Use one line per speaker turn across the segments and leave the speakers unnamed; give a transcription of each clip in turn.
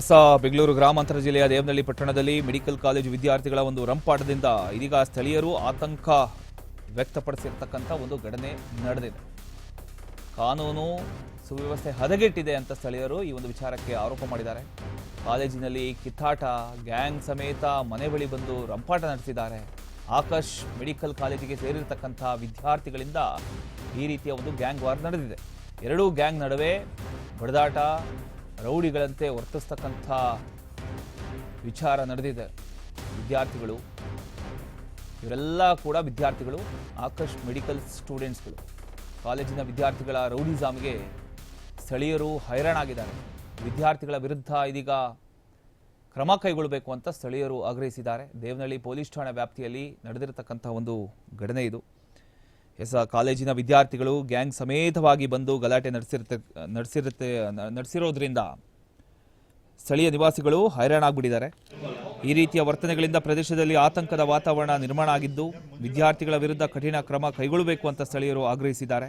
ಹೊಸ ಬೆಂಗಳೂರು ಗ್ರಾಮಾಂತರ ಜಿಲ್ಲೆಯ ದೇವನಹಳ್ಳಿ ಪಟ್ಟಣದಲ್ಲಿ ಮೆಡಿಕಲ್ ಕಾಲೇಜು ವಿದ್ಯಾರ್ಥಿಗಳ ಒಂದು ರಂಪಾಟದಿಂದ ಇದೀಗ ಸ್ಥಳೀಯರು ಆತಂಕ ವ್ಯಕ್ತಪಡಿಸಿರ್ತಕ್ಕಂಥ ಒಂದು ಘಟನೆ ನಡೆದಿದೆ. ಕಾನೂನು ಸುವ್ಯವಸ್ಥೆ ಹದಗೆಟ್ಟಿದೆ ಅಂತ ಸ್ಥಳೀಯರು ಈ ಒಂದು ವಿಚಾರಕ್ಕೆ ಆರೋಪ ಮಾಡಿದ್ದಾರೆ. ಕಾಲೇಜಿನಲ್ಲಿ ಕಿತ್ತಾಟ, ಗ್ಯಾಂಗ್ ಸಮೇತ ಮನೆ ಬಳಿ ಬಂದು ರಂಪಾಟ ನಡೆಸಿದ್ದಾರೆ. ಆಕಾಶ್ ಮೆಡಿಕಲ್ ಕಾಲೇಜಿಗೆ ಸೇರಿರ್ತಕ್ಕಂಥ ವಿದ್ಯಾರ್ಥಿಗಳಿಂದ ಈ ರೀತಿಯ ಒಂದು ಗ್ಯಾಂಗ್ ವಾರ್ ನಡೆದಿದೆ. ಎರಡೂ ಗ್ಯಾಂಗ್ ನಡುವೆ ಬಡದಾಟ, ರೌಡಿಗಳಂತೆ ವರ್ತಿಸ್ತಕ್ಕಂಥ ವಿಚಾರ ನಡೆದಿದೆ. ವಿದ್ಯಾರ್ಥಿಗಳು ಇವರೆಲ್ಲ ಕೂಡ ವಿದ್ಯಾರ್ಥಿಗಳು, ಆಕಾಶ್ ಮೆಡಿಕಲ್ ಸ್ಟೂಡೆಂಟ್ಸ್ಗಳು. ಕಾಲೇಜಿನ ವಿದ್ಯಾರ್ಥಿಗಳ ರೌಡಿಜಾಮ್ಗೆ ಸ್ಥಳೀಯರು ಹೈರಾಣಾಗಿದ್ದಾರೆ. ವಿದ್ಯಾರ್ಥಿಗಳ ವಿರುದ್ಧ ಇದೀಗ ಕ್ರಮ ಕೈಗೊಳ್ಳಬೇಕು ಅಂತ ಸ್ಥಳೀಯರು ಆಗ್ರಹಿಸಿದ್ದಾರೆ. ದೇವನಹಳ್ಳಿ ಪೊಲೀಸ್ ಠಾಣೆ ವ್ಯಾಪ್ತಿಯಲ್ಲಿ ನಡೆದಿರತಕ್ಕಂಥ ಒಂದು ಘಟನೆ ಇದು. ಕಾಲೇಜಿನ ವಿದ್ಯಾರ್ಥಿಗಳು ಗ್ಯಾಂಗ್ ಸಮೇತವಾಗಿ ಬಂದು ಗಲಾಟೆ ನಡೆಸಿರೋದ್ರಿಂದ ಸ್ಥಳೀಯ ನಿವಾಸಿಗಳು ಹೈರಾಣಾಗ್ಬಿಟ್ಟಿದ್ದಾರೆ. ಈ ರೀತಿಯ ವರ್ತನೆಗಳಿಂದ ಪ್ರದೇಶದಲ್ಲಿ ಆತಂಕದ ವಾತಾವರಣ ನಿರ್ಮಾಣ ಆಗಿದ್ದು, ವಿದ್ಯಾರ್ಥಿಗಳ ವಿರುದ್ಧ ಕಠಿಣ ಕ್ರಮ ಕೈಗೊಳ್ಳಬೇಕು ಅಂತ ಸ್ಥಳೀಯರು ಆಗ್ರಹಿಸಿದ್ದಾರೆ.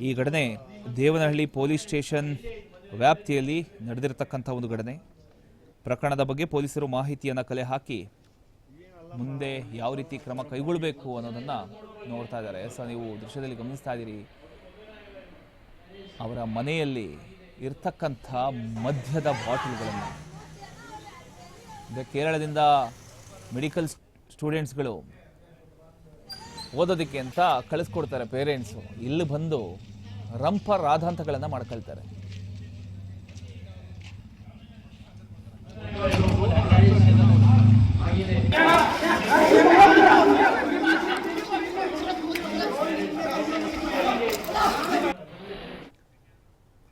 ಈ ಘಟನೆ ದೇವನಹಳ್ಳಿ ಪೊಲೀಸ್ ಸ್ಟೇಷನ್ ವ್ಯಾಪ್ತಿಯಲ್ಲಿ ನಡೆದಿರತಕ್ಕಂಥ ಒಂದು ಘಟನೆ. ಪ್ರಕರಣದ ಬಗ್ಗೆ ಪೊಲೀಸರು ಮಾಹಿತಿಯನ್ನು ಕಲೆ ಹಾಕಿ ಮುಂದೆ ಯಾವ ರೀತಿ ಕ್ರಮ ಕೈಗೊಳ್ಳಬೇಕು ಅನ್ನೋದನ್ನ ನೋಡ್ತಾ ಇದ್ದಾರೆ. ನೀವು ದೃಶ್ಯದಲ್ಲಿ ಗಮನಿಸ್ತಾ ಇದ್ದೀರಿ, ಅವರ ಮನೆಯಲ್ಲಿ ಇರ್ತಕ್ಕಂಥ ಮದ್ಯದ ಬಾಟಲ್ಗಳನ್ನು ಕೇರಳದಿಂದ ಮೆಡಿಕಲ್ ಸ್ಟೂಡೆಂಟ್ಸ್ಗಳು ಓದೋದಕ್ಕೆ ಅಂತ ಕಳಿಸ್ಕೊಡ್ತಾರೆ ಪೇರೆಂಟ್ಸು. ಇಲ್ಲಿ ಬಂದು ರಂಪ ರಾಧಾಂತಗಳನ್ನು ಮಾಡ್ಕೊಳ್ತಾರೆ.